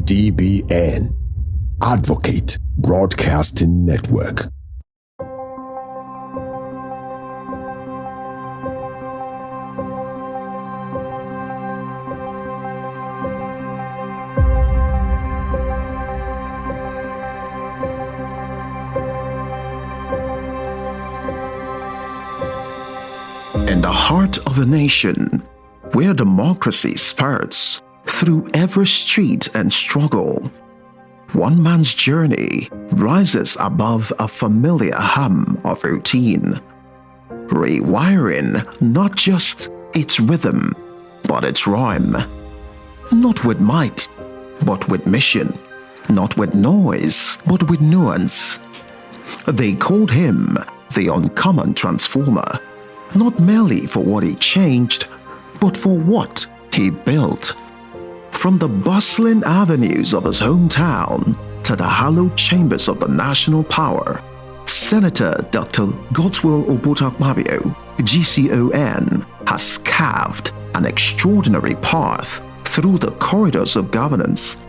ABN, Advocate Broadcasting Network. In the heart of a nation, where democracy spurts through every street and struggle, one man's journey rises above a familiar hum of routine, rewiring not just its rhythm, but its rhyme. Not with might, but with mission. Not with noise, but with nuance. They called him the uncommon transformer, not merely for what he changed, but for what he built. From the bustling avenues of his hometown to the hallowed chambers of the national power, Senator Dr. Godswill Obot Akpabio, GCON, has carved an extraordinary path through the corridors of governance.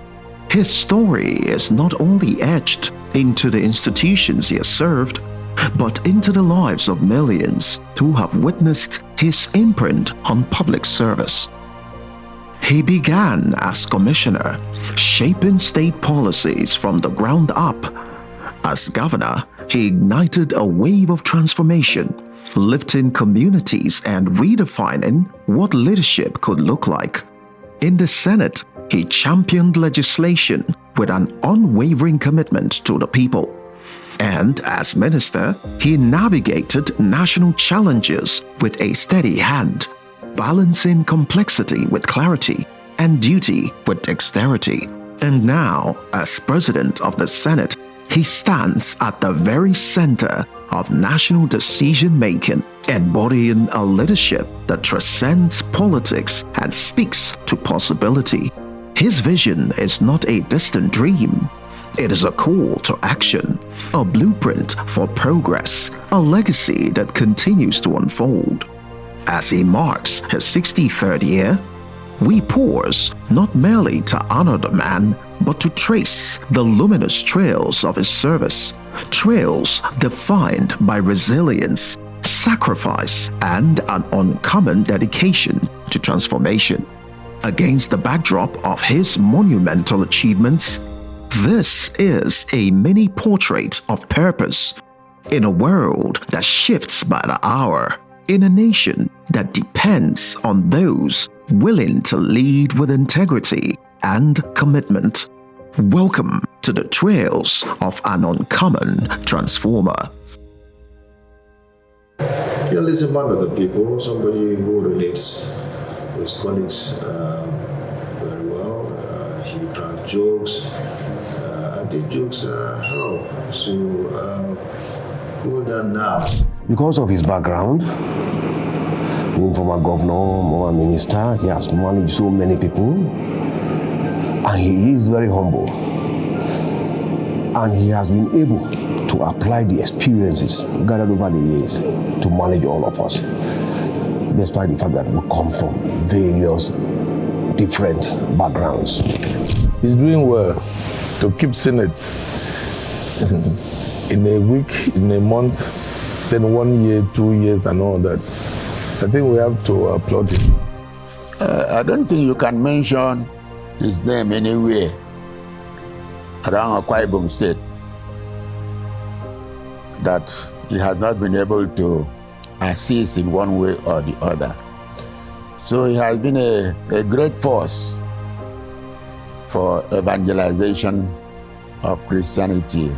His story is not only etched into the institutions he has served, but into the lives of millions who have witnessed his imprint on public service. He began as commissioner, shaping state policies from the ground up. As governor, he ignited a wave of transformation, lifting communities and redefining what leadership could look like. In the Senate, he championed legislation with an unwavering commitment to the people. And as minister, he navigated national challenges with a steady hand, balancing complexity with clarity and duty with dexterity. And now, as president of the Senate, he stands at the very center of national decision-making, embodying a leadership that transcends politics and speaks to possibility. His vision is not a distant dream. It is a call to action, a blueprint for progress, a legacy that continues to unfold. As he marks his 63rd year, we pause not merely to honor the man, but to trace the luminous trails of his service, trails defined by resilience, sacrifice, and an uncommon dedication to transformation. Against the backdrop of his monumental achievements, this is a mini portrait of purpose in a world that shifts by the hour, in a nation that depends on those willing to lead with integrity and commitment. Welcome to the trails of an uncommon transformer. He is a man of the people, somebody who relates with his colleagues very well. He cracks jokes. The jokes help to cool their nerves. Because of his background, being former governor, former minister, he has managed so many people, and he is very humble. And he has been able to apply the experiences gathered over the years to manage all of us, despite the fact that we come from various different backgrounds. He's doing well to keep Senate in a week, in a month, then 1 year, 2 years, and all that. I think we have to applaud him. I don't think you can mention his name anywhere around Akwa Ibom State that he has not been able to assist in one way or the other. So he has been a great force for evangelization of Christianity,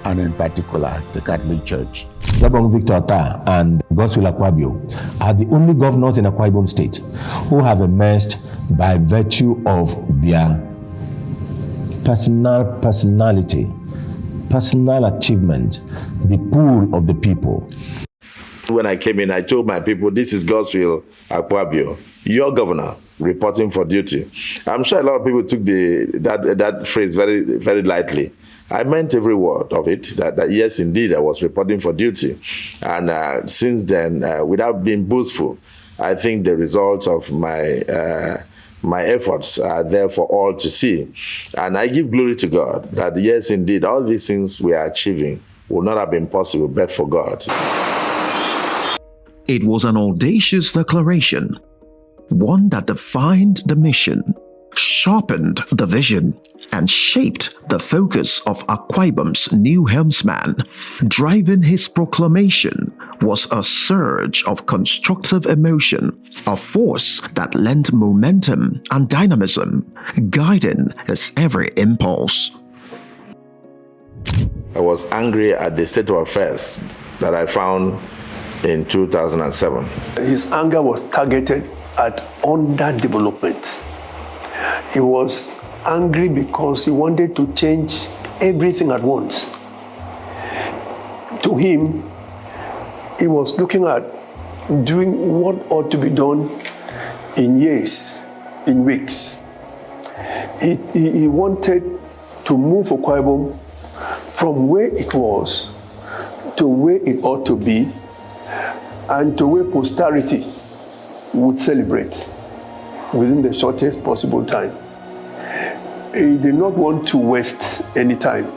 and in particular, the Catholic Church. Dr. Victor Atta and Godswill Akpabio are the only governors in Akwa Ibom State who have emerged by virtue of their personality, personal achievement, the pull of the people. When I came in, I told my people, this is Godswill Akpabio, your governor, reporting for duty. I'm sure a lot of people took that phrase very, very lightly. I meant every word of it, that yes, indeed, I was reporting for duty. And since then, without being boastful, I think the results of my my efforts are there for all to see. And I give glory to God that, yes, indeed, all these things we are achieving would not have been possible but for God. It was an audacious declaration, one that defined the mission, sharpened the vision, and shaped the focus of Akwa Ibom's new helmsman. Driving his proclamation was a surge of constructive emotion, a force that lent momentum and dynamism, guiding his every impulse. I was angry at the state of affairs that I found in 2007. His anger was targeted at underdevelopment. He was angry because he wanted to change everything at once. To him, he was looking at doing what ought to be done in years, in weeks. He wanted to move Akwa Ibom from where it was to where it ought to be, and to where posterity would celebrate within the shortest possible time. He did not want to waste any time.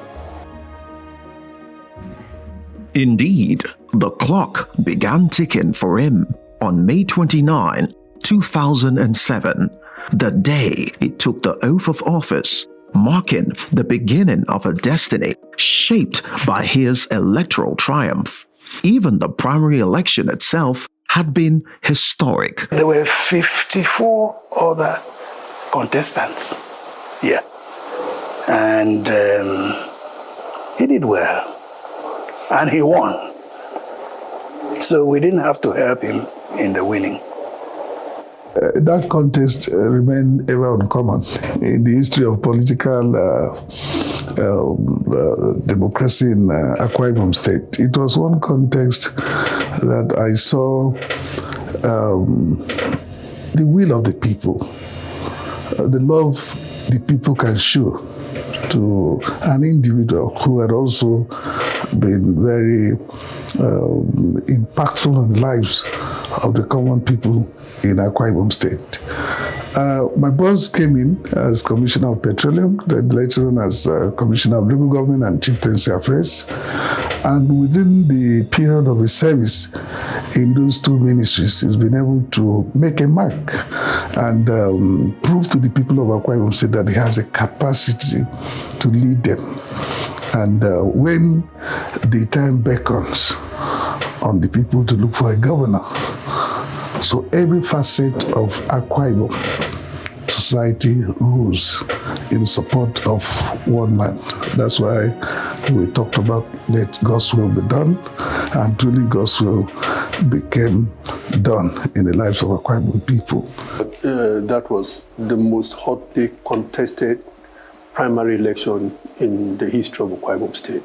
Indeed, the clock began ticking for him on May 29, 2007, the day he took the oath of office, marking the beginning of a destiny shaped by his electoral triumph. Even the primary election itself had been historic. There were 54 other contestants here. And he did well. And he won. So we didn't have to help him in the winning. That contest remained ever uncommon in the history of political democracy in Akwa Ibom State. It was one context that I saw the will of the people, the love the people can show to an individual who had also been very impactful on the lives of the common people in Akwa Ibom State. My boss came in as Commissioner of Petroleum, then later on as Commissioner of Local Government and Chieftaincy Affairs. And within the period of his service in those two ministries, he's been able to make a mark and prove to the people of Akwa Ibom State that he has a capacity to lead them. And when the time beckons on the people to look for a governor, so every facet of Akwa Ibom society rose in support of one man. That's why we talked about let God's will be done, and truly God's will became done in the lives of Akwa Ibom people. That was the most hotly contested primary election in the history of Akwa Ibom State.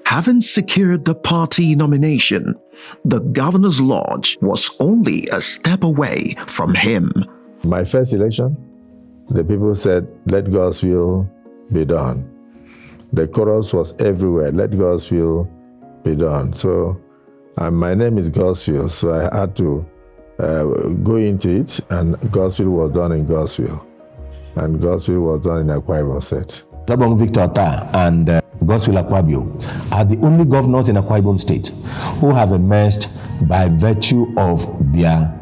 Having secured the party nomination, the governor's lodge was only a step away from him. My first election, the people said, let God's will be done. The chorus was everywhere, let God's will be done. So my name is Godswill, so I had to go into it, and God's will was done in God's will. And God's will was done in Akwa Ibom State. Sabong Victor Ta and Godswill Akpabio are the only governors in Akwa Ibom State who have emerged by virtue of their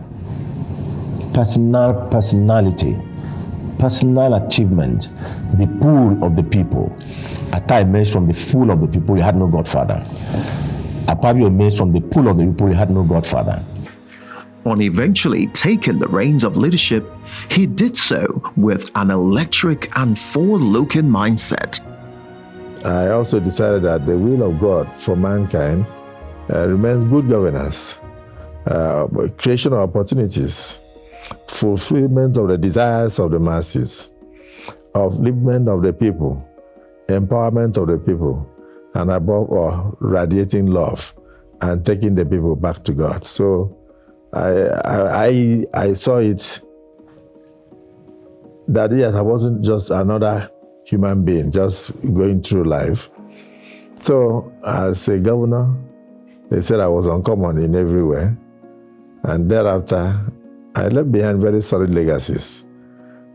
personality, personal achievement, the pool of the people. Ata emerged from the pool of the people, he had no godfather. Akpabio emerged from the pool of the people, he had no godfather. On eventually taking the reins of leadership, he did so with an electric and forward-looking mindset. I also decided that the will of God for mankind remains good governance, creation of opportunities, fulfillment of the desires of the masses, upliftment of the people, empowerment of the people, and above all, radiating love and taking the people back to God. So I saw it that yes, I wasn't just another human being just going through life. So as a governor, they said I was uncommon in every way. And thereafter, I left behind very solid legacies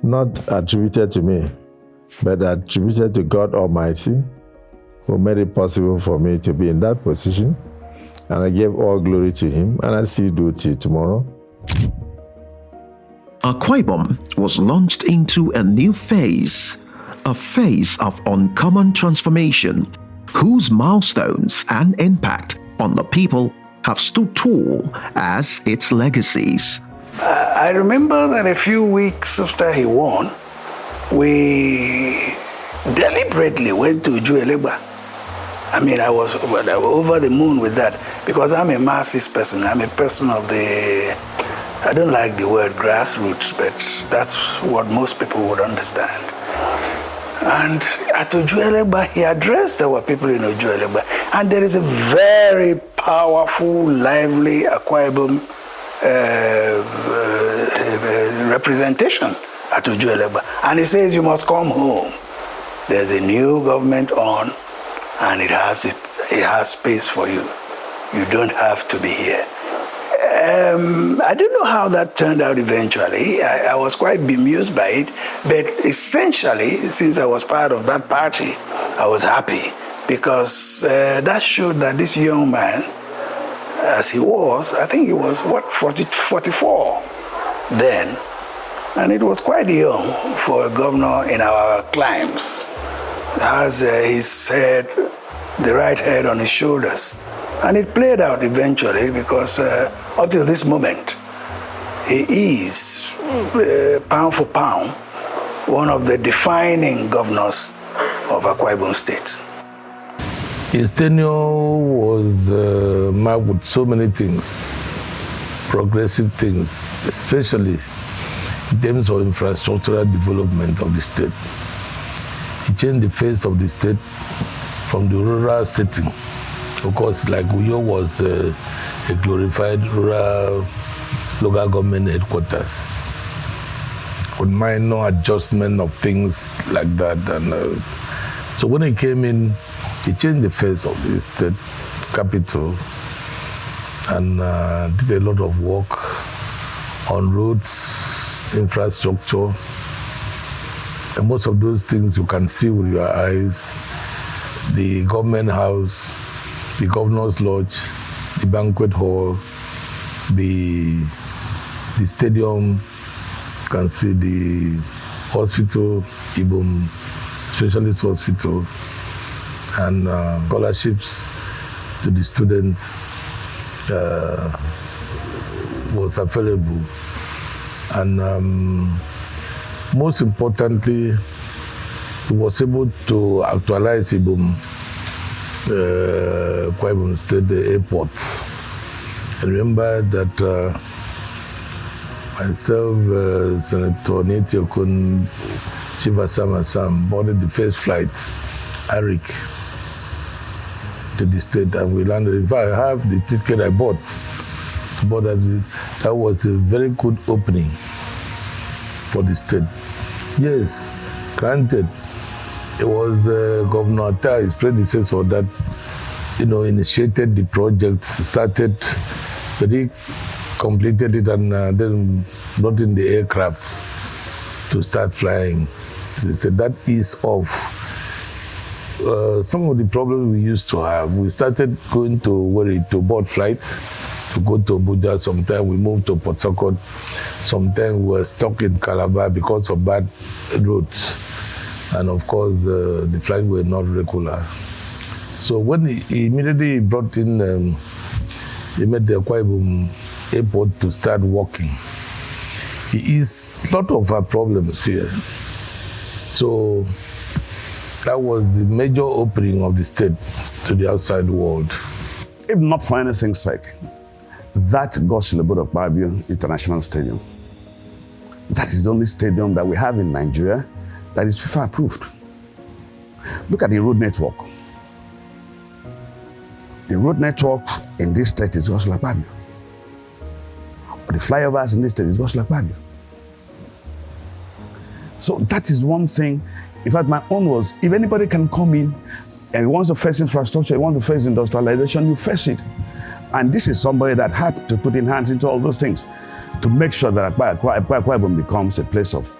not attributed to me, but attributed to God Almighty, who made it possible for me to be in that position. And I gave all glory to him, and I still do till tomorrow. Akwa Ibom was launched into a new phase, a phase of uncommon transformation, whose milestones and impact on the people have stood tall as its legacies. I remember that a few weeks after he won, we deliberately went to Juelegba. I mean, I was over the moon with that, because I'm a masses person. I'm a person of the, I don't like the word grassroots, but that's what most people would understand. And at Ojuelegba, he addressed our people in Ojuelegba. And there is a very powerful, lively Akwa Ibom representation at Ojuelegba. And he says, you must come home. There's a new government on, and it has space for you. You don't have to be here. I don't know how that turned out eventually. I was quite bemused by it, but essentially, since I was part of that party, I was happy, because that showed that this young man, as he was, I think he was, 44 then, and it was quite young for a governor in our climes. Has his head, the right head on his shoulders. And it played out eventually, because up to this moment, he is, pound for pound, one of the defining governors of Akwa Ibom State. His tenure was marked with so many things, progressive things, especially in terms of infrastructural development of the state. He changed the face of the state from the rural setting. Of course, like Uyo was a glorified rural local government headquarters with minor adjustment of things like that. And so when he came in, he changed the face of the state capital and did a lot of work on roads, infrastructure, and most of those things you can see with your eyes. The government house, the governor's lodge, the banquet hall, the stadium, you can see the hospital, Ibom Specialist Hospital, and scholarships to the students was available. And most importantly, he was able to actualize Ibom, Akwa Ibom State Airport. I remember that myself, Senator Netiokun, Chief Asam boarded the first flight, Arik, to the state, and we landed. In fact, I have the ticket I bought to board that was a very good opening for the state. Yes, granted, it was Governor Atta, his predecessor, that initiated the project, started, but he completed it, and then brought in the aircraft to start flying. So they said that is off. Some of the problems we used to have, we started going to Wari to board flights, to go to Abuja. Sometimes we moved to Port Harcourt. Sometimes we were stuck in Calabar because of bad roads. And of course, the flights were not regular. So when he immediately brought in, he made the Akwa Ibom airport to start working. He eased a lot of our problems here. So that was the major opening of the state to the outside world. If not for anything's sake, that Godswill Obot Akpabio International Stadium, that is the only stadium that we have in Nigeria that is FIFA approved. Look at the road network. The road network in this state is Godswill Akpabio. But the flyovers in this state is Godswill Akpabio. So that is one thing. In fact, my own was, if anybody can come in and he wants to face infrastructure, he wants to face industrialization, you face it. And this is somebody that had to put in hands into all those things to make sure that Akwa Ibom becomes a place of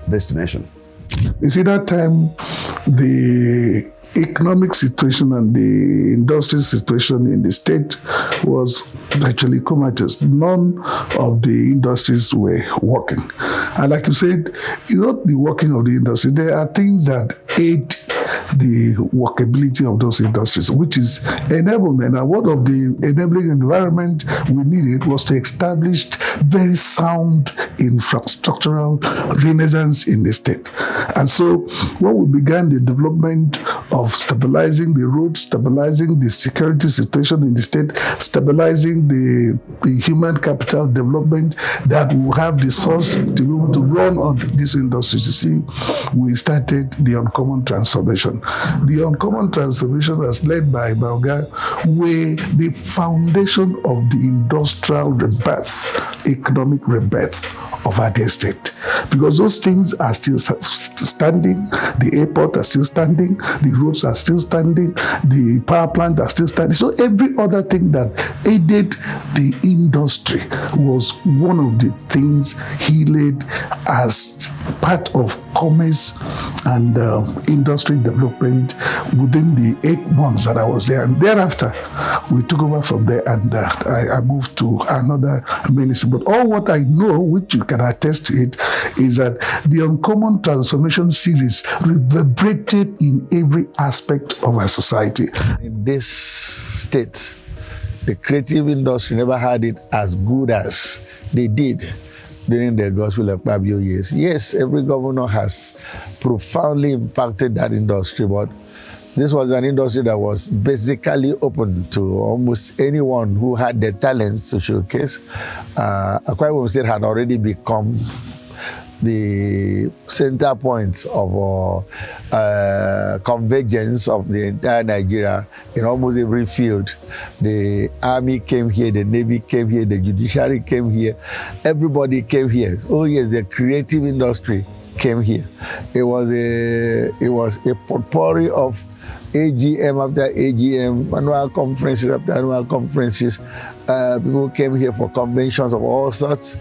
destination. You see, that time, the economic situation and the industry situation in the state was actually comatose. None of the industries were working. And like you said, it's not the working of the industry. There are things that aid the workability of those industries, which is enablement. And one of the enabling environment we needed was to establish very sound infrastructural renaissance in the state. And so when we began the development of stabilizing the roads, stabilizing the security situation in the state, stabilizing the human capital development that will have the source to be able to run on these industries, you see, we started the uncommon transformation. The uncommon transformation was led by Baoga, where the foundation of the industrial rebirth, economic rebirth of our state. Because those things are still standing, the airport are still standing, the roads are still standing, the power plant are still standing. So every other thing that aided the industry was one of the things he led as part of commerce and industry development within the 8 months that I was there. And thereafter, we took over from there and I moved to another ministry. But all what I know, which you can attest to it, is that the Uncommon Transformation series reverberated in every aspect of our society. In this state, the creative industry never had it as good as they did during the Godswill Akpabio years. Yes, every governor has profoundly impacted that industry, but this was an industry that was basically open to almost anyone who had the talents to showcase. Akwa Ibom State had already become the center point of convergence of the entire Nigeria in almost every field. The army came here, the navy came here, the judiciary came here, everybody came here. Oh yes, the creative industry came here. It was a potpourri of AGM after AGM, annual conferences after annual conferences. People came here for conventions of all sorts,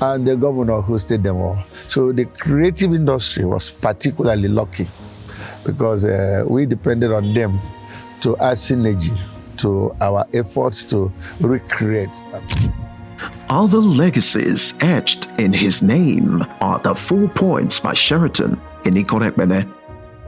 and the governor hosted them all. So the creative industry was particularly lucky because we depended on them to add synergy to our efforts to recreate. Other legacies etched in his name are the 4 points by Sheraton in Ikorekbene,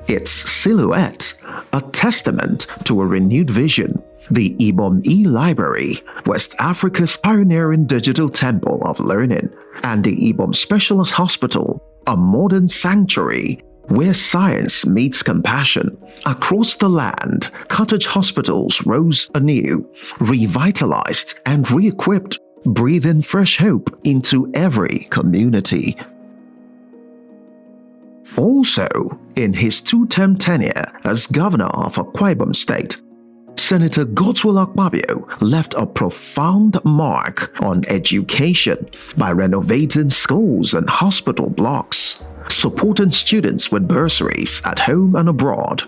its silhouette, a testament to a renewed vision, the Ibom E-Library, West Africa's pioneering digital temple of learning, and the Ibom Specialist Hospital, a modern sanctuary where science meets compassion. Across the land, cottage hospitals rose anew, revitalized and re-equipped, breathing fresh hope into every community. Also, in his 2-term tenure as governor of Akwa Ibom State, Senator Godswill Akpabio left a profound mark on education by renovating schools and hospital blocks, supporting students with bursaries at home and abroad,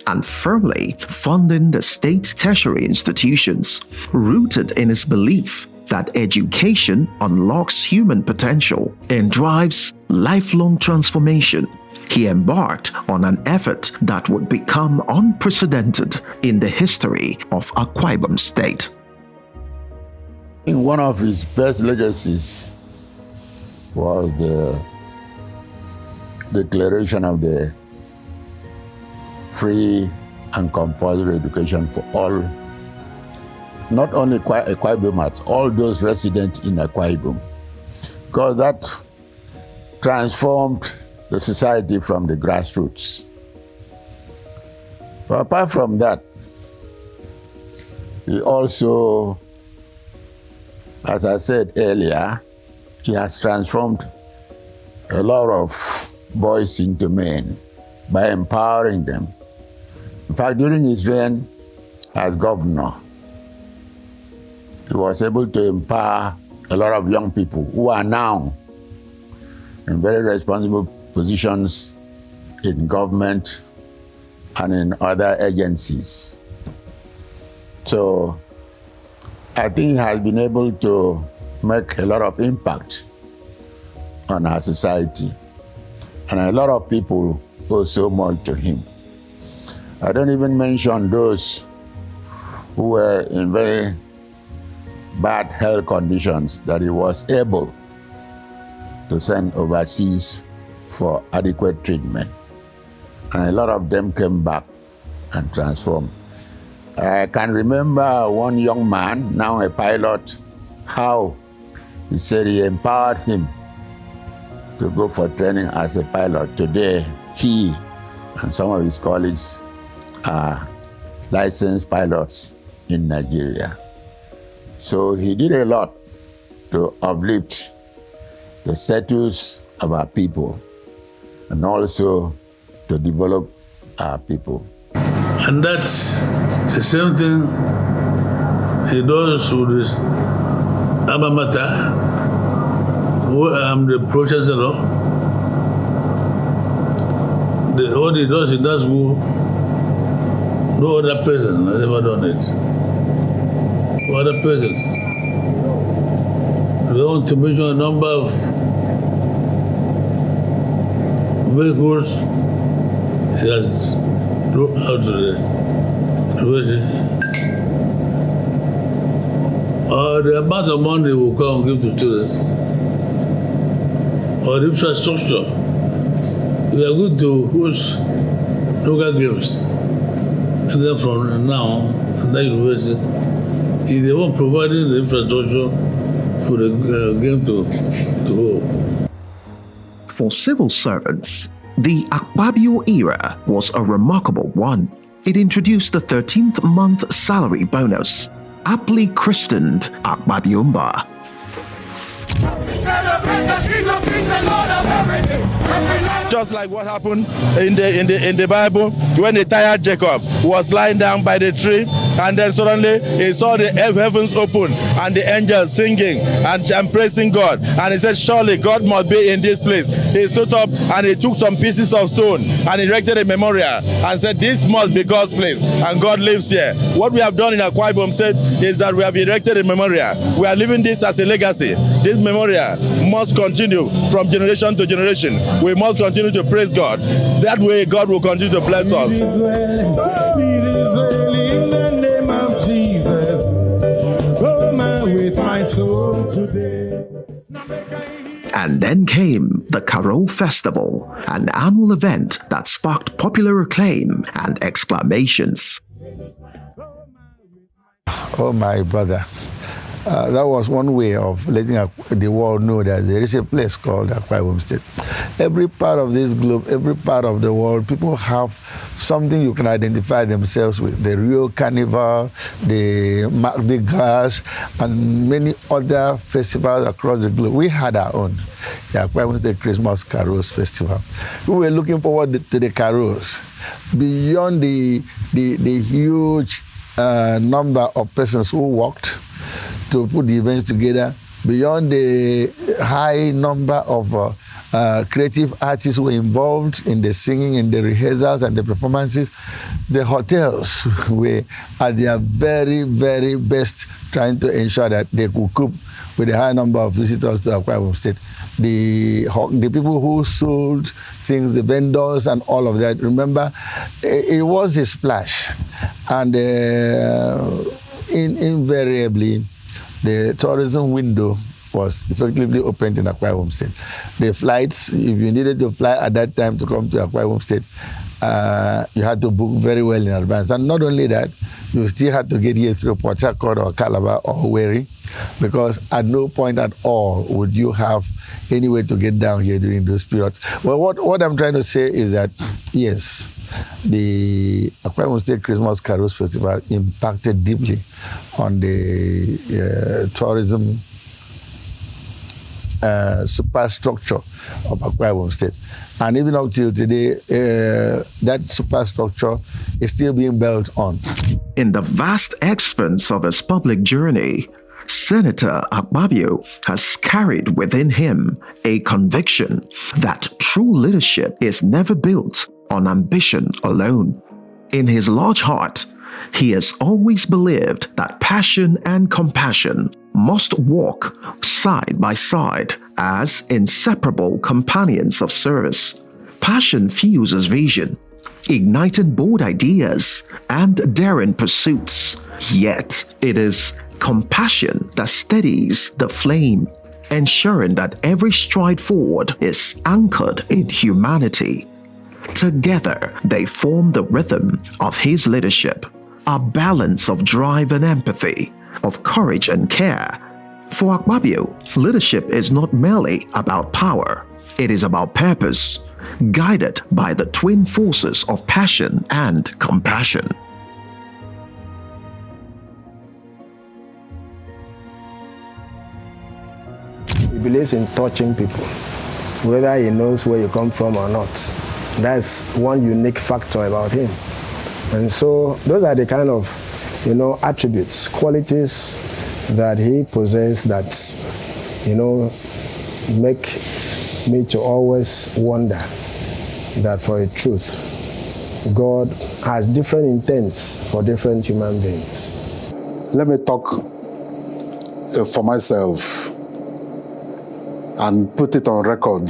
and firmly funding the state's tertiary institutions, rooted in his belief that education unlocks human potential and drives lifelong transformation. He embarked on an effort that would become unprecedented in the history of Akwa Ibom State. One of his best legacies was the declaration of the free and compulsory education for all, not only Akwa Ibomites, all those resident in Akwa Ibom, because that transformed the society from the grassroots. But apart from that, he also, as I said earlier, he has transformed a lot of boys into men by empowering them. In fact, during his reign as governor, he was able to empower a lot of young people who are now in very responsible positions in government and in other agencies. So I think he has been able to make a lot of impact on our society. And a lot of people owe so much to him. I don't even mention those who were in very bad health conditions that he was able to send overseas for adequate treatment. And a lot of them came back and transformed. I can remember one young man, now a pilot, how he said he empowered him to go for training as a pilot. Today, he and some of his colleagues are licensed pilots in Nigeria. So he did a lot to uplift the status of our people and also to develop our people. And that's the same thing he does with his alma mater, who I'm the professor of. What he does good. No other person has ever done it. No other persons. We want to mention a number of vehicles he has brought out to the university. Or the amount of money will come and give to students. Or the infrastructure. We are going to host local games. And then from now, in that university, he the one providing the infrastructure for the game to hold. For civil servants, the Akpabio era was a remarkable one. It introduced the 13th month salary bonus, aptly christened Akpabiomba. Just like what happened in the Bible when the tired Jacob was lying down by the tree, and then suddenly he saw the heavens open and the angels singing and praising God, and he said, surely God must be in this place. He stood up and he took some pieces of stone and erected a memorial and said, this must be God's place and God lives here. What we have done in Akwa Ibom State is that we have erected a memorial. We are leaving this as a legacy. This memorial must continue from generation to generation. We must continue to praise God. That way God will continue to bless us. It is well in the name of Jesus. Oh man, with my soul today. And then came the Carol Festival, an annual event that sparked popular acclaim and exclamations. Oh my brother. That was one way of letting the world know that there is a place called Akwa Ibom State. Every part of this globe, every part of the world, people have something you can identify themselves with. The Rio Carnival, the Mardi Gras, and many other festivals across the globe. We had our own, the Akwa Ibom State Christmas Carols Festival. We were looking forward to the carols. Beyond the huge number of persons who walked to put the events together, beyond the high number of creative artists who were involved in the singing and the rehearsals and the performances, the hotels were at their very, very best trying to ensure that they could cope with the high number of visitors to Akwa Ibom State. The people who sold things, the vendors and all of that, remember, it was a splash. And invariably, the tourism window was effectively opened in Akwa Ibom State. The flights, if you needed to fly at that time to come to Akwa Ibom State, you had to book very well in advance. And not only that, you still had to get here through Port Harcourt or Calabar or Wari, because at no point at all would you have any way to get down here during those periods. Well, what I'm trying to say is that, yes, the Akwa Ibom State Christmas Carols Festival impacted deeply on the tourism superstructure of Akwa Ibom State. And even up till today, that superstructure is still being built on. In the vast expanse of his public journey, Senator Akpabio has carried within him a conviction that true leadership is never built on ambition alone. In his large heart, he has always believed that passion and compassion must walk side by side as inseparable companions of service. passion fuels his vision, igniting bold ideas and daring pursuits. Yet, it is compassion that steadies the flame, ensuring that every stride forward is anchored in humanity. Together, they form the rhythm of his leadership, a balance of drive and empathy, of courage and care. For Akpabio, leadership is not merely about power, it is about purpose, guided by the twin forces of passion and compassion. He believes in touching people, whether he knows where you come from or not. That's one unique factor about him. And so those are the kind of, attributes, qualities that he possesses that, make me to always wonder that for a truth, God has different intents for different human beings. Let me talk for myself and put it on record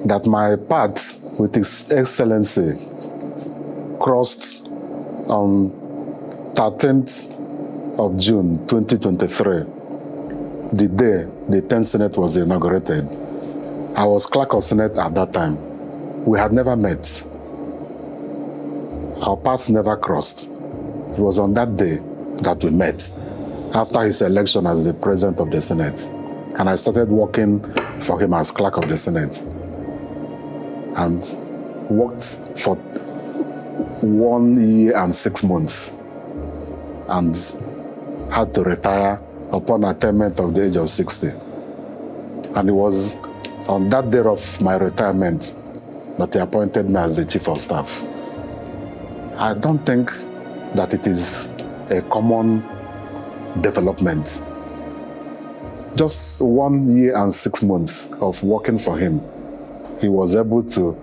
that my path with His Excellency crossed on 13th of June 2023, the day the 10th Senate was inaugurated. I was clerk of Senate at that time. We had never met. Our paths never crossed. It was on that day that we met, after his election as the president of the Senate. And I started working for him as clerk of the Senate. And worked for 1 year and 6 months. And had to retire upon attainment of the age of 60. And it was on that day of my retirement that he appointed me as the chief of staff. I don't think that it is a common development. Just 1 year and 6 months of working for him, he was able to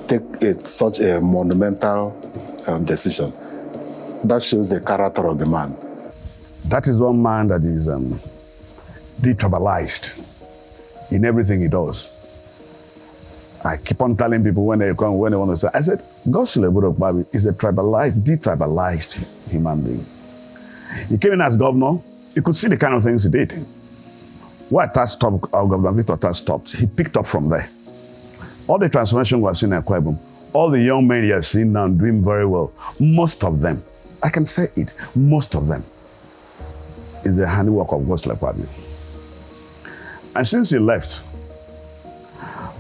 take such a monumental decision. That shows the character of the man. That is one man that is detribalized in everything he does. I keep on telling people when they come, when they want to say, I said, Godswill Obot Akpabio is a detribalized human being. He came in as governor, you could see the kind of things he did. Where Attack stopped, our Governor Victor Attack stopped, he picked up from there. All the transformation we have seen in Akwa Ibom, all the young men you have seen now doing very well, most of them, I can say it, most of them, is the handiwork of Godswill Akpabio. And since he left,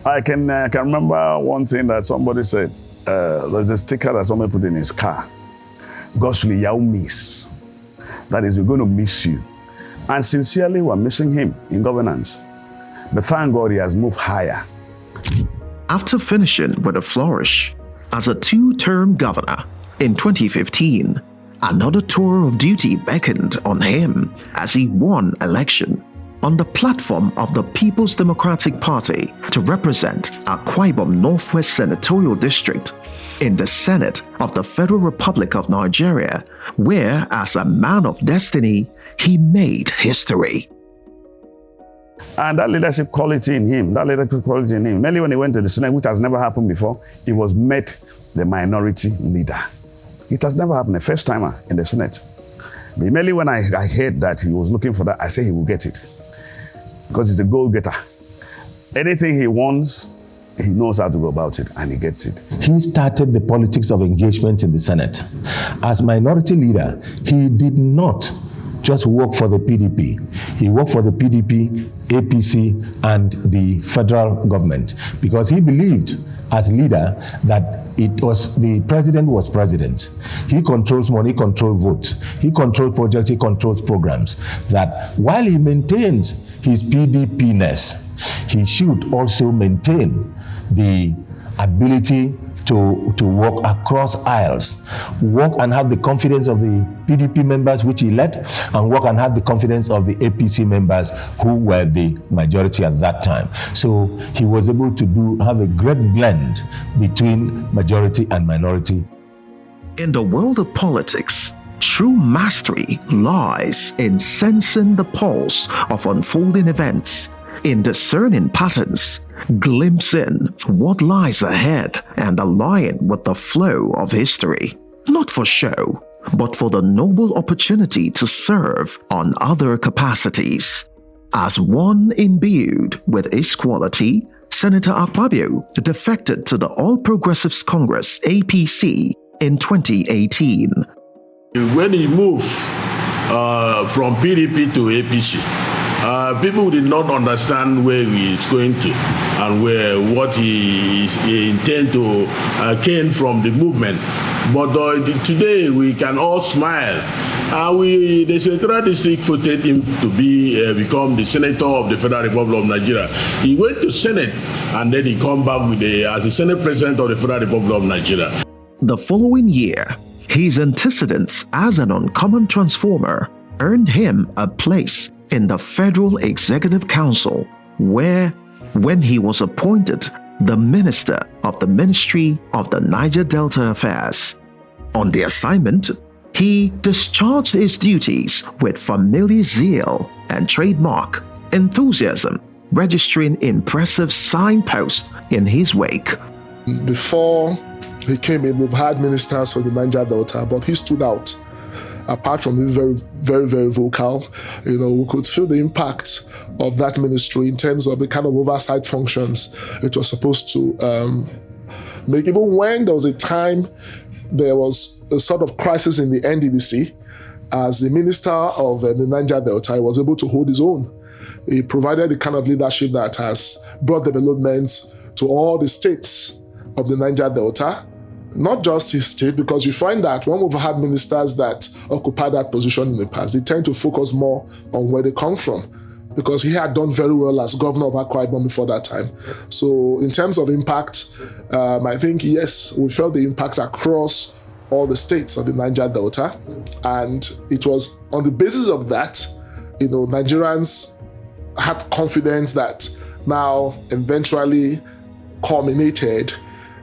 I can remember one thing that somebody said. There's a sticker that somebody put in his car. Godswill, you'll miss. That is, we're going to miss you. And sincerely, we're missing him in governance. But thank God he has moved higher. After finishing with a flourish as a 2-term governor in 2015, another tour of duty beckoned on him as he won election on the platform of the People's Democratic Party to represent Akwa Ibom Northwest Senatorial District in the Senate of the Federal Republic of Nigeria, where, as a man of destiny, he made history. And that leadership quality in him, mainly when he went to the Senate, which has never happened before, he was made the minority leader. It has never happened, a first timer in the Senate. But mainly when I heard that he was looking for that, I said he will get it. Because he's a goal-getter. Anything he wants, he knows how to go about it, and he gets it. He started the politics of engagement in the Senate. As minority leader, he did not just work for the PDP. He worked for the PDP, APC, and the federal government, because he believed as leader that the president was president. He controls money, he controls votes, he controls projects, he controls programs. That while he maintains his PDP-ness, he should also maintain the ability to walk across aisles, walk and have the confidence of the PDP members which he led, and walk and have the confidence of the APC members who were the majority at that time. So he was able to have a great blend between majority and minority. In the world of politics, true mastery lies in sensing the pulse of unfolding events, in discerning patterns, glimpse in what lies ahead and align with the flow of history, not for show, but for the noble opportunity to serve on other capacities. As one imbued with his quality, Senator Akpabio defected to the All Progressives Congress (APC) in 2018. When he moved from PDP to APC, people did not understand where he is going to and what he intends to gain from the movement. But today we can all smile. The Central District voted him to become the Senator of the Federal Republic of Nigeria. He went to Senate and then he come back as the Senate President of the Federal Republic of Nigeria. The following year, his antecedents as an uncommon transformer earned him a place in the Federal Executive Council, where, when he was appointed the Minister of the Ministry of the Niger Delta Affairs. On the assignment, he discharged his duties with familiar zeal and trademark enthusiasm, registering impressive signposts in his wake. Before he came in, we've had ministers for the Niger Delta, but he stood out. Apart from being very, very, very vocal, we could feel the impact of that ministry in terms of the kind of oversight functions it was supposed to make. Even when there was a time there was a sort of crisis in the NDDC, as the minister of the Niger Delta, he was able to hold his own. He provided the kind of leadership that has brought development to all the states of the Niger Delta. Not just his state, because you find that when we've had ministers that occupy that position in the past, they tend to focus more on where they come from, because he had done very well as governor of Akwa Ibom before that time. So in terms of impact, I think, yes, we felt the impact across all the states of the Niger Delta. And it was on the basis of that, Nigerians had confidence that now eventually culminated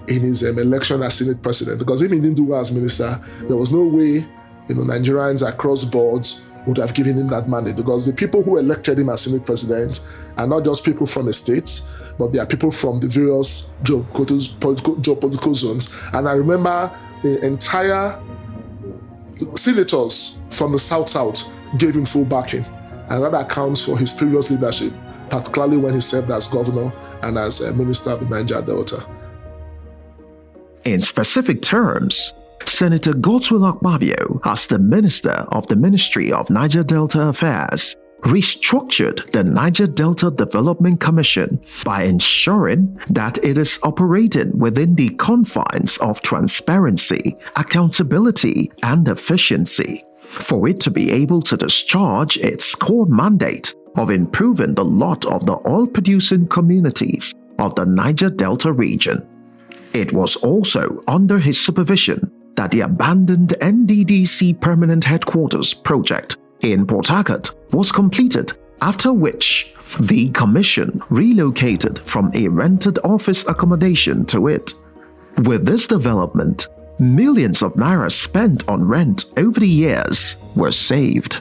in his election as Senate President. Because if he didn't do well as minister, there was no way Nigerians across boards would have given him that mandate, because the people who elected him as Senate President are not just people from a state, but they are people from the various geopolitical zones. And I remember the entire senators from the South gave him full backing. And that accounts for his previous leadership, particularly when he served as governor and as a minister of the Niger Delta. In specific terms, Senator Godswill Akpabio, as the Minister of the Ministry of Niger Delta Affairs, restructured the Niger Delta Development Commission by ensuring that it is operating within the confines of transparency, accountability, and efficiency, for it to be able to discharge its core mandate of improving the lot of the oil-producing communities of the Niger Delta region. It was also under his supervision that the abandoned NDDC Permanent Headquarters project in Port Harcourt was completed, after which the commission relocated from a rented office accommodation to it. With this development, millions of naira spent on rent over the years were saved.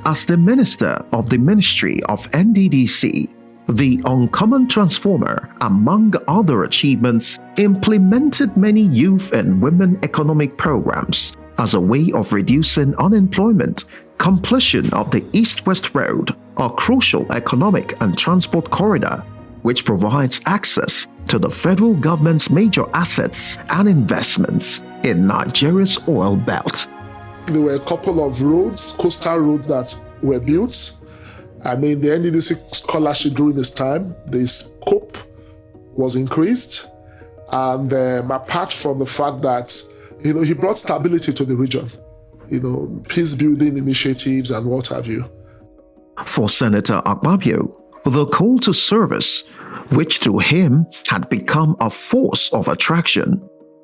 As the Minister of the Ministry of NDDC, the uncommon transformer, among other achievements, implemented many youth and women economic programs as a way of reducing unemployment. Completion of the East-West Road, a crucial economic and transport corridor, which provides access to the federal government's major assets and investments in Nigeria's oil belt. There were a couple of roads, coastal roads, that were built. The NDDC scholarship during this time, the scope was increased. And apart from the fact that, he brought stability to the region, peace building initiatives and what have you. For Senator Akpabio, the call to service, which to him had become a force of attraction,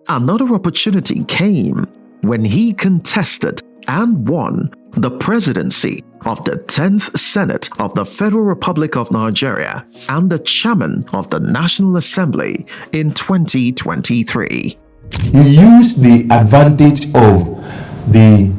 another opportunity came when he contested and won the presidency of the 10th Senate of the Federal Republic of Nigeria and the chairman of the National Assembly in 2023. He used the advantage of the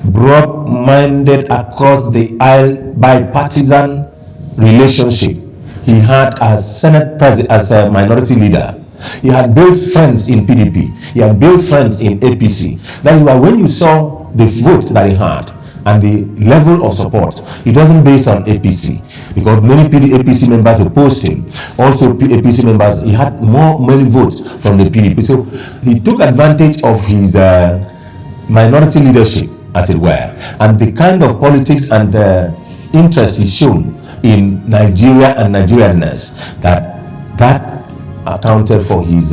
broad-minded across the aisle bipartisan relationship he had as Senate president, as a minority leader. He had built friends in PDP. He had built friends in APC. That is why when you saw the vote that he had and the level of support, it wasn't based on APC, because many APC members opposed him. Also, APC members, he had many votes from the PDP. So he took advantage of his minority leadership, as it were, and the kind of politics and interest he shown in Nigeria and Nigerianness, that accounted for his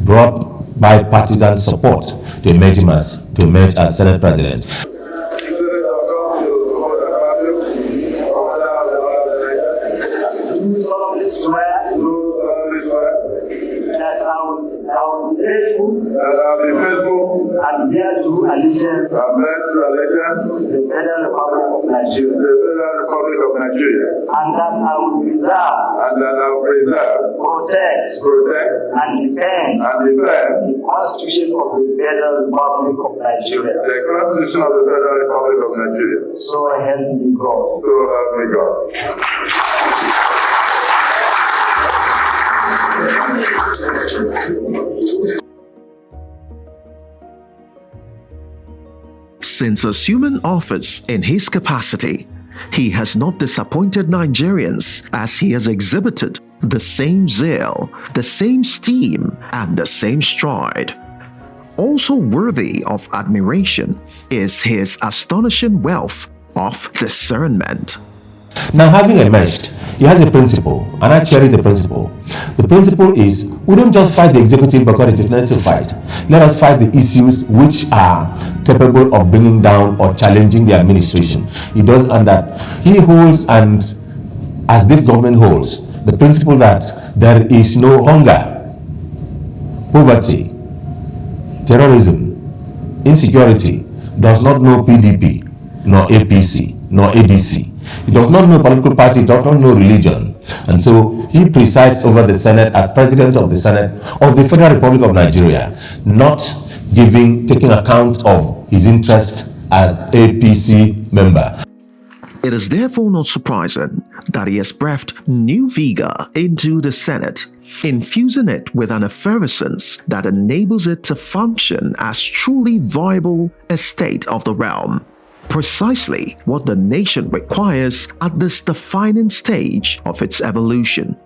broad bipartisan support to emerge as Senate President. That I will be faithful and bear true allegiance to the Federal Republic of Nigeria. And that I will preserve, protect, and defend the Constitution of the Federal Republic of Nigeria. The Constitution of the Federal Republic of Nigeria. So help me God. So help me God. Since assuming office in his capacity, he has not disappointed Nigerians, as he has exhibited the same zeal, the same steam, and the same stride. Also worthy of admiration is his astonishing wealth of discernment. Now, having emerged, he has a principle, and I cherish the principle. The principle is, we don't just fight the executive because it is necessary to fight. Let us fight the issues which are capable of bringing down or challenging the administration. He does, and that he holds, and as this government holds, the principle that there is no hunger, poverty, terrorism, insecurity, does not know PDP, nor APC, nor ADC. He does not know political party, does not know religion. And so he presides over the Senate as President of the Senate of the Federal Republic of Nigeria, not taking account of his interest as APC member. It is therefore not surprising that he has breathed new vigor into the Senate, infusing it with an effervescence that enables it to function as truly viable estate of the realm. Precisely what the nation requires at this defining stage of its evolution.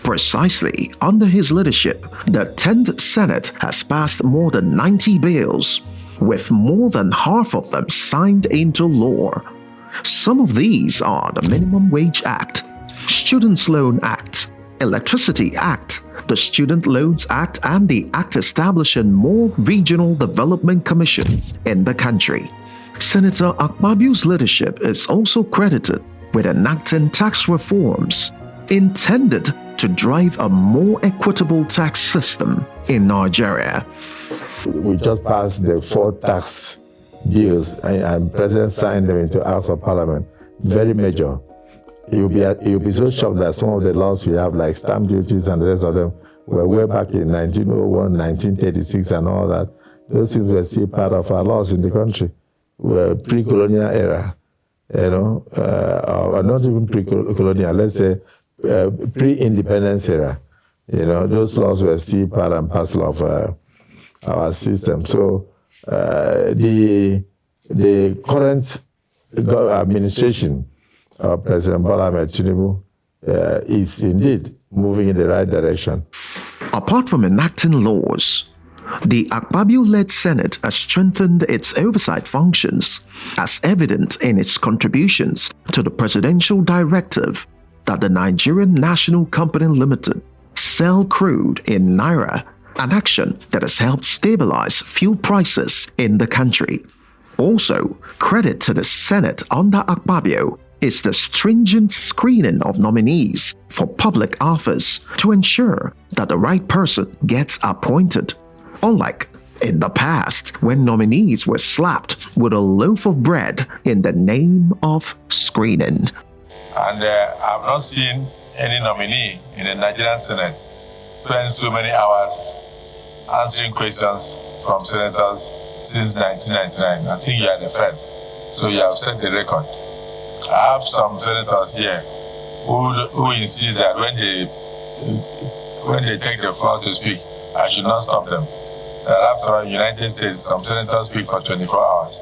Precisely under his leadership, the 10th Senate has passed more than 90 bills, with more than half of them signed into law. Some of these are the Minimum Wage Act, Students' Loan Act, Electricity Act, the Student Loans Act, and the Act establishing more regional development commissions in the country. Senator Akpabio's leadership is also credited with enacting tax reforms intended to drive a more equitable tax system in Nigeria. We just passed the 4 tax bills, and the President signed them into House of Parliament. Very major. You'll be so shocked that some of the laws we have, like stamp duties and the rest of them, were way back in 1901, 1936 and all that. Those things were still part of our laws in the country. Were pre-colonial era, or not even pre-colonial, let's say pre-independence era. Those laws were still part and parcel of our system. So the current administration of President Bola Ahmed Tinubu is indeed moving in the right direction. Apart from enacting laws, the Akpabio-led Senate has strengthened its oversight functions, as evident in its contributions to the presidential directive that the Nigerian National Company Limited sell crude in Naira, an action that has helped stabilize fuel prices in the country. Also, credit to the Senate under Akpabio is the stringent screening of nominees for public office to ensure that the right person gets appointed. Unlike in the past, when nominees were slapped with a loaf of bread in the name of screening. And I've not seen any nominee in the Nigerian Senate spend so many hours answering questions from senators since 1999. I think you are the first. So you have set the record. I have some senators here who insist that when they take the floor to speak, I should not stop them. That after all, United States, some senators speak for 24 hours.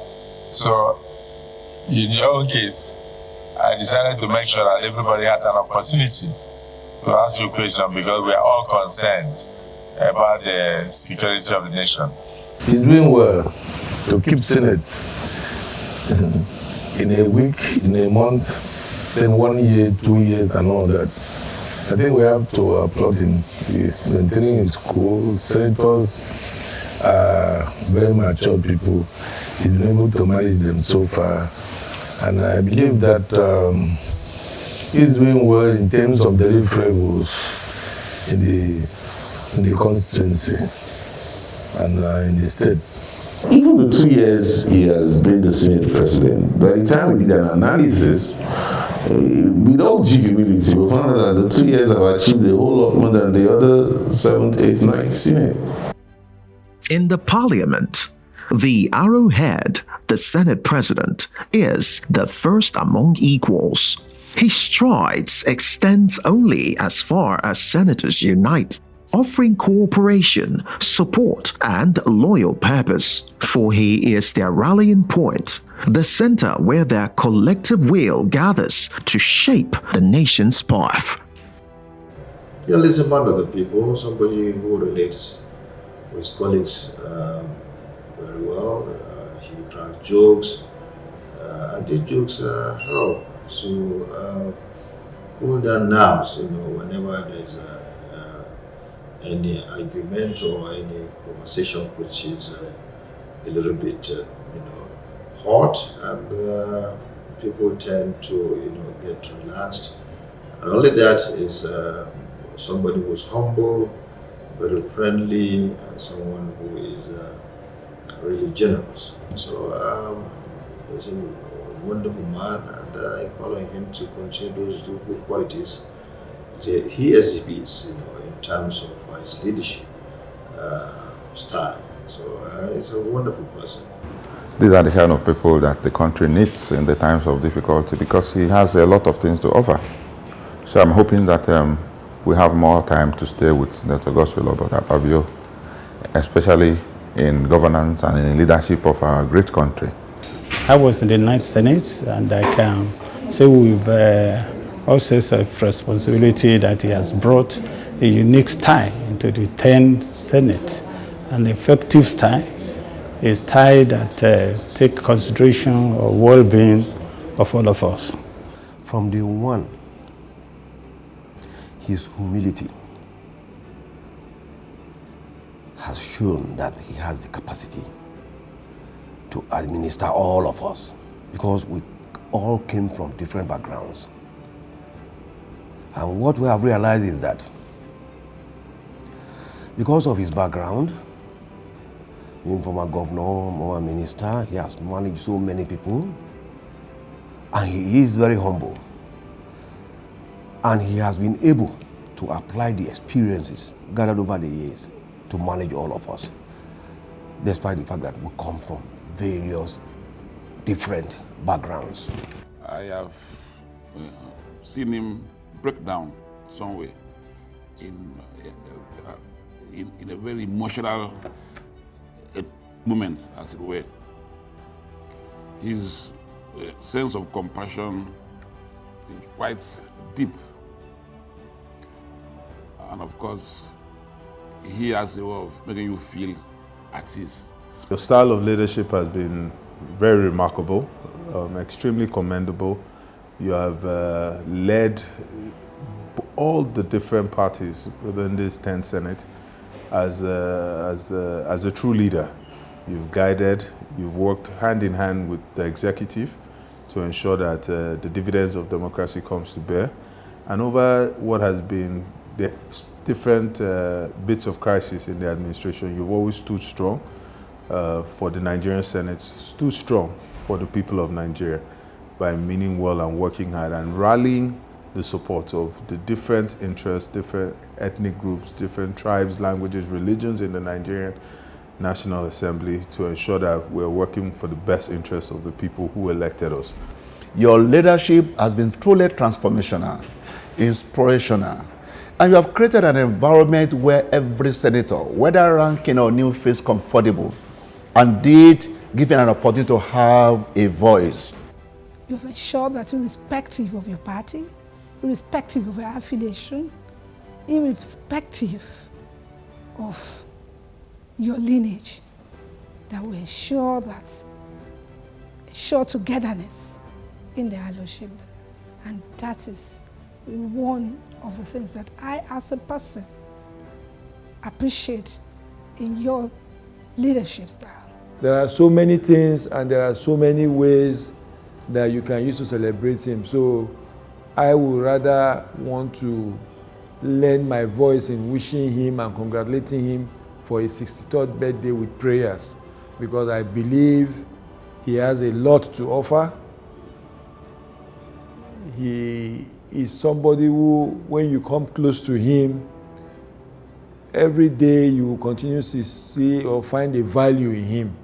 So, in your own case, I decided to make sure that everybody had an opportunity to ask you questions because we are all concerned about the security of the nation. He's doing well to keep Senate in a week, in a month, then 1 year, 2 years, and all that. I think we have to applaud him. He's maintaining his cool. Senators are very mature people. He's been able to manage them so far. And I believe that he's doing well in terms of the deliverables in the constituency and in the state. Even the 2 years he has been the Senate president, by the time we did an analysis, with all due humility, we found out that the 2 years have achieved a whole lot more than the other 7th, 8th, 9th Senate. In the parliament, the arrowhead, the Senate president, is the first among equals. His strides extends only as far as senators unite, offering cooperation, support, and loyal purpose, for he is their rallying point, the center where their collective will gathers to shape the nation's path. Yeah, listen, man of the people, somebody who relates with his colleagues very well. He cracks jokes, and these jokes help to cool down nerves, whenever there's any argument or any conversation which is a little bit, hot, and people tend to, get relaxed. And only that is somebody who's humble, very friendly, and someone who is really generous. So he's a wonderful man, and I call on him to continue those good qualities that he exhibits, in terms of his leadership style. So he's a wonderful person. These are the kind of people that the country needs in the times of difficulty, because he has a lot of things to offer. So I'm hoping that we have more time to stay with Dr. Godswill Obot Akpabio, especially in governance and in leadership of our great country. I was in the 9th Senate, and I can say with all sense of responsibility that he has brought a unique style into the 10th Senate, an effective style, a style that takes consideration of well-being of all of us. From day one, his humility has shown that he has the capacity to administer all of us, because we all came from different backgrounds. And what we have realized is that because of his background, being former governor, former minister, he has managed so many people, and he is very humble. And he has been able to apply the experiences gathered over the years to manage all of us, despite the fact that we come from various different backgrounds. I have seen him break down somewhere in a very emotional moment, as it were. His sense of compassion is quite deep. And of course, he has a way of making you feel at ease. Your style of leadership has been very remarkable, extremely commendable. You have led all the different parties within this 10th Senate as a true leader. You've guided, you've worked hand in hand with the executive to ensure that the dividends of democracy comes to bear. And over what has been the different bits of crisis in the administration, you've always stood strong for the Nigerian Senate, stood strong for the people of Nigeria by meaning well and working hard and rallying the support of the different interests, different ethnic groups, different tribes, languages, religions in the Nigerian National Assembly to ensure that we're working for the best interests of the people who elected us. Your leadership has been truly transformational. inspirational. And you have created an environment where every senator, whether ranking or new, feels comfortable and did given an opportunity to have a voice. You've ensured that irrespective of your party, irrespective of your affiliation, irrespective of your lineage, that will ensure togetherness in the fellowship. And that is one of the things that I, as a person, appreciate in your leadership style. There are so many things and there are so many ways that you can use to celebrate him. So I would rather want to lend my voice in wishing him and congratulating him for his 63rd birthday with prayers, because I believe he has a lot to offer. He is somebody who, when you come close to him, every day you will continue to see or find a value in him.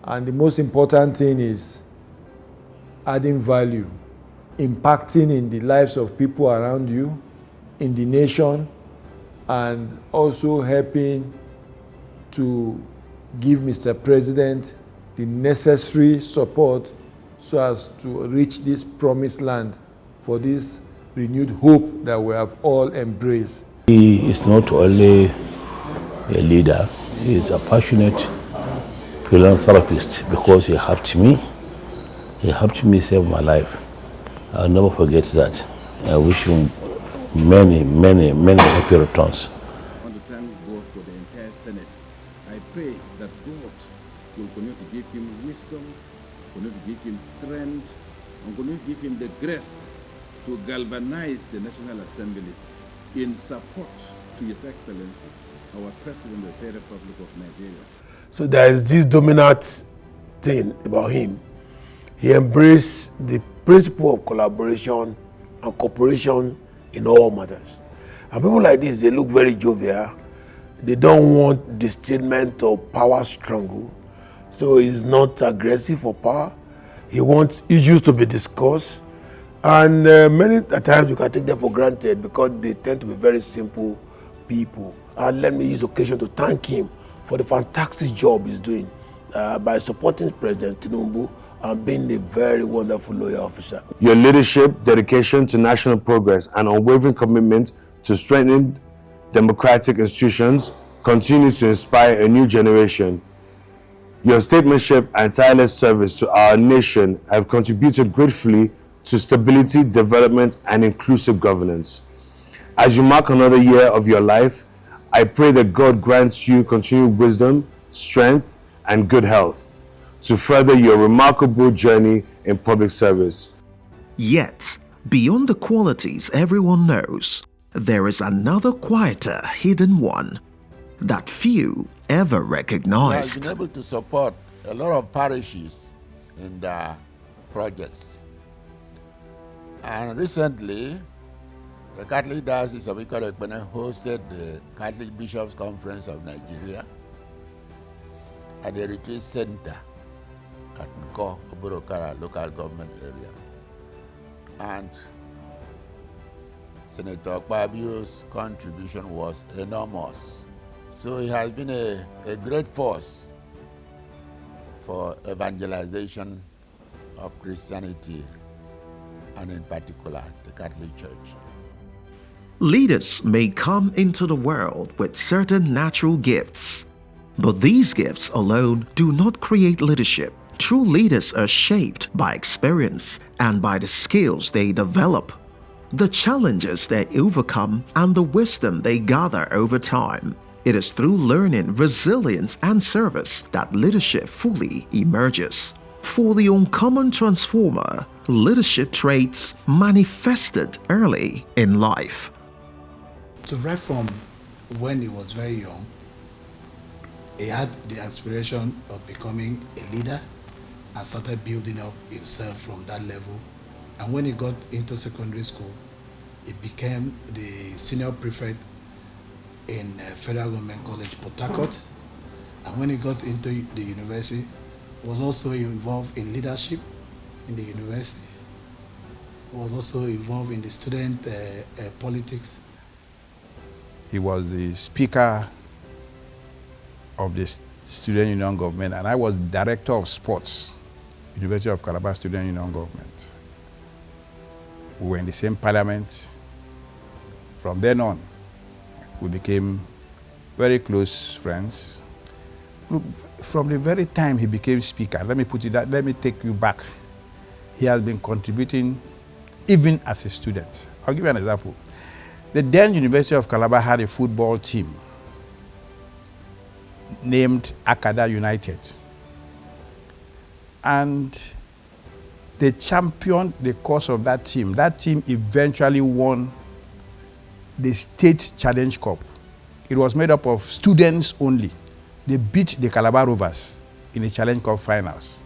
And the most important thing is adding value, impacting in the lives of people around you, in the nation, and also helping to give Mr. President the necessary support so as to reach this promised land for this renewed hope that we have all embraced. He is not only a leader, he is a passionate philanthropist, because he helped me. He helped me save my life. I'll never forget that. I wish him many, many, many happy returns. I want to thank God for the entire Senate. I pray that God will continue to give him wisdom, continue to give him strength, and continue to give him the grace to galvanize the National Assembly in support to His Excellency, our President of the Third Republic of Nigeria. So there is this dominant thing about him. He embraced the principle of collaboration and cooperation in all matters. And people like this, they look very jovial. They don't want the statement of power struggle. So he's not aggressive for power. He wants issues to be discussed. And many times you can take them for granted because they tend to be very simple people. And let me use occasion to thank him for the fantastic job he's doing by supporting President Tinubu and being a very wonderful loyal officer. Your leadership, dedication to national progress, and unwavering commitment to strengthening democratic institutions continues to inspire a new generation. Your statesmanship and tireless service to our nation have contributed gratefully to stability, development, and inclusive governance. As you mark another year of your life, I pray that God grants you continued wisdom, strength, and good health to further your remarkable journey in public service. Yet, beyond the qualities everyone knows, there is another quieter hidden one that few ever recognized. We have been able to support a lot of parishes in their projects. And recently, the Catholic Diocese of Ikot-Ekpene hosted the Catholic Bishops' Conference of Nigeria at the retreat center at Nko, Oborokara local government area. And Senator Akpabio's contribution was enormous. So he has been a great force for evangelization of Christianity, and in particular, the Catholic Church. Leaders may come into the world with certain natural gifts, but these gifts alone do not create leadership. True leaders are shaped by experience and by the skills they develop, the challenges they overcome, and the wisdom they gather over time. It is through learning, resilience, and service that leadership fully emerges. For the uncommon transformer, leadership traits manifested early in life. So right from when he was very young, he had the aspiration of becoming a leader and started building up himself from that level. And when he got into secondary school, he became the senior prefect in Federal Government College, Port Harcourt. And when he got into the university, was also involved in leadership in the university. was also involved in the student politics. He was the speaker of the Student Union Government, and I was director of sports, University of Calabar Student Union Government. We were in the same parliament. From then on, we became very close friends. From the very time he became speaker, let me take you back. He has been contributing even as a student. I'll give you an example. The then University of Calabar had a football team named Akada United. And they championed the cause of that team. That team eventually won the State Challenge Cup. It was made up of students only. They beat the Calabar Rovers in the Challenge Cup finals.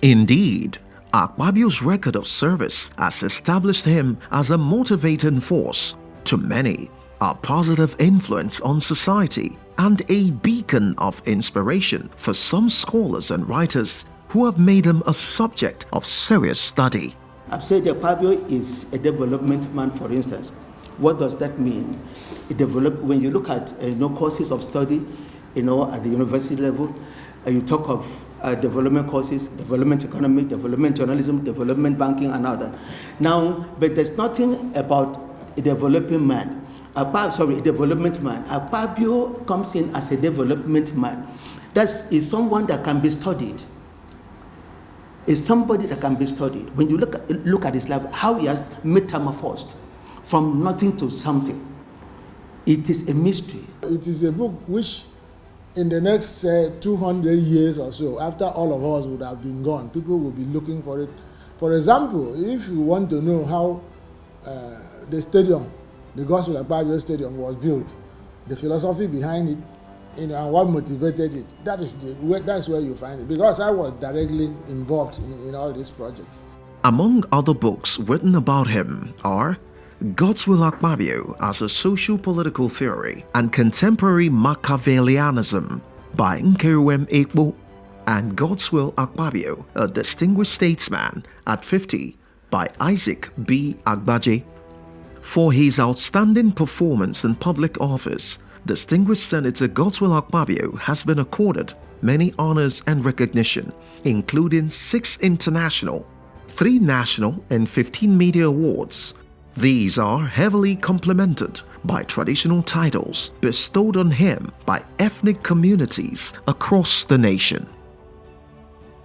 Indeed, Akpabio's record of service has established him as a motivating force to many, a positive influence on society, and a beacon of inspiration for some scholars and writers who have made him a subject of serious study. I've said Akpabio is a development man, for instance. What does that mean? When you look at courses of study, at the university level, you talk of development courses, development economy, development journalism, development banking, and other. Now, but there's nothing about a developing man. A development man. Akpabio comes in as a development man. That is someone that can be studied. Is somebody that can be studied. When you look at his life, how he has metamorphosed from nothing to something. It is a mystery. It is a book which, in the next 200 years or so, after all of us would have been gone, people will be looking for it. For example, if you want to know how the stadium, the Godswill Akpabio Stadium, was built, the philosophy behind it, and what motivated it, that's where you find it. Because I was directly involved in all these projects. Among other books written about him are Godswill Akpabio as a Socio-Political Theory and Contemporary Machiavellianism by Nkeruwem Ekpo, and Godswill Akpabio, a Distinguished Statesman at 50 by Isaac B. Agbaje. For his outstanding performance in public office, Distinguished Senator Godswill Akpabio has been accorded many honors and recognition, including 6 international, 3 national, and 15 media awards. These are heavily complemented by traditional titles bestowed on him by ethnic communities across the nation.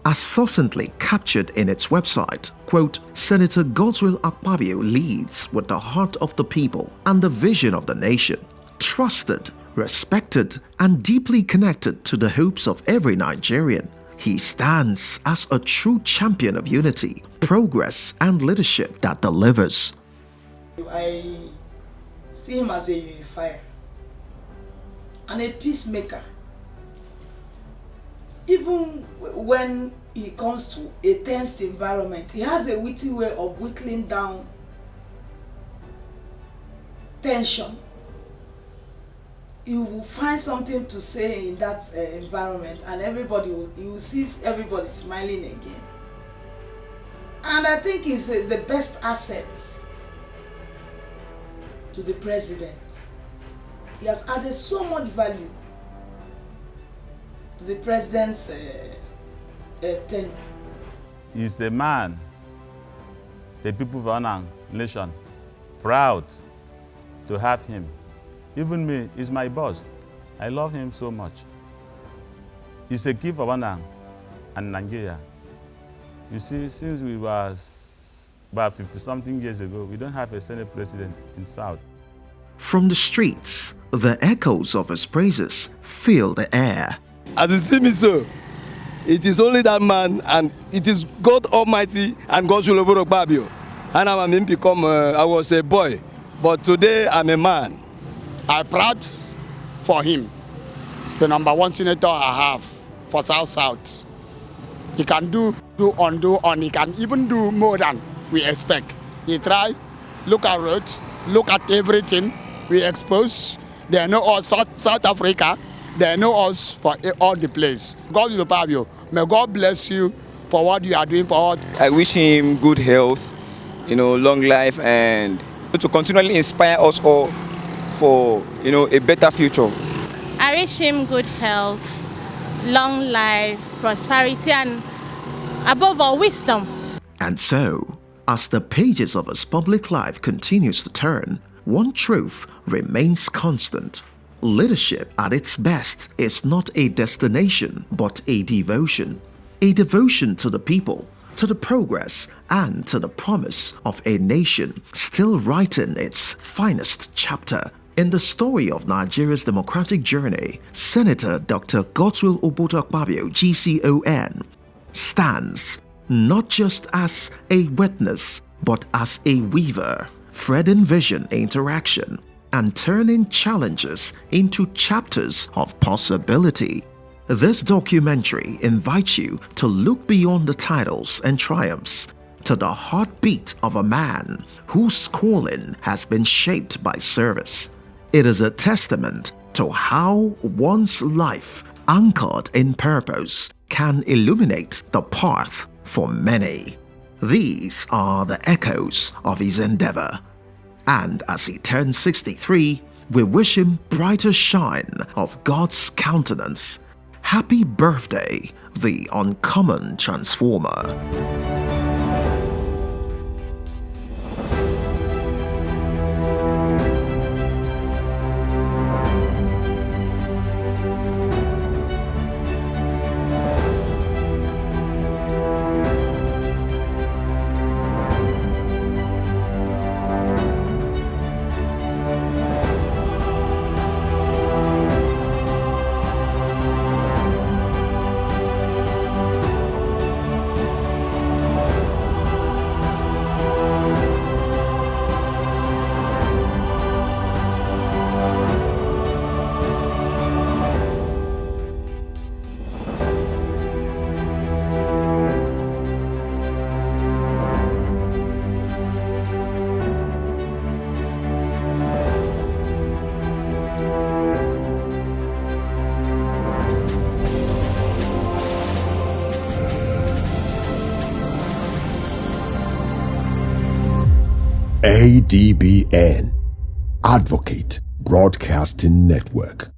As succinctly captured in its website, quote, Senator Godswill Akpabio leads with the heart of the people and the vision of the nation, trusted, respected, and deeply connected to the hopes of every Nigerian. He stands as a true champion of unity, progress, and leadership that delivers. I see him as a unifier and a peacemaker. Even when he comes to a tense environment, he has a witty way of whittling down tension. You will find something to say in that environment, and you will see everybody smiling again. And I think he's the best asset to the president. He has added so much value to the president's tenure. He's the man the people of our nation proud to have him. Even me, he's my boss. I love him so much. He's a gift of honor and Nigeria. You see, since we was about 50-something years ago, we don't have a Senate president in South. From the streets, the echoes of his praises fill the air. As you see me so, it is only that man, and it is God Almighty and Godswill Obot Akpabio. And I was a boy, but today I'm a man. I'm proud for him, the #1 senator I have for South. He can do on. He can even do more than we expect. He try, look at roads, look at everything we expose. They know us, South Africa. They know us for all the place. Godswill Akpabio, may God bless you for what you are doing for us. I wish him good health long life and to continually inspire us all for, a better future. I wish him good health, long life, prosperity, and above all, wisdom. And so, as the pages of his public life continues to turn, one truth remains constant. Leadership at its best is not a destination, but a devotion. A devotion to the people, to the progress, and to the promise of a nation still writing its finest chapter. In the story of Nigeria's democratic journey, Senator Dr. Godswill Obot Akpabio, GCON, stands not just as a witness, but as a weaver, threading vision interaction and turning challenges into chapters of possibility. This documentary invites you to look beyond the titles and triumphs to the heartbeat of a man whose calling has been shaped by service. It is a testament to how one's life, anchored in purpose, can illuminate the path for many. These are the echoes of his endeavor. And as he turns 63, we wish him brighter shine of God's countenance. Happy birthday, the uncommon transformer. ADBN, Advocate Broadcasting Network.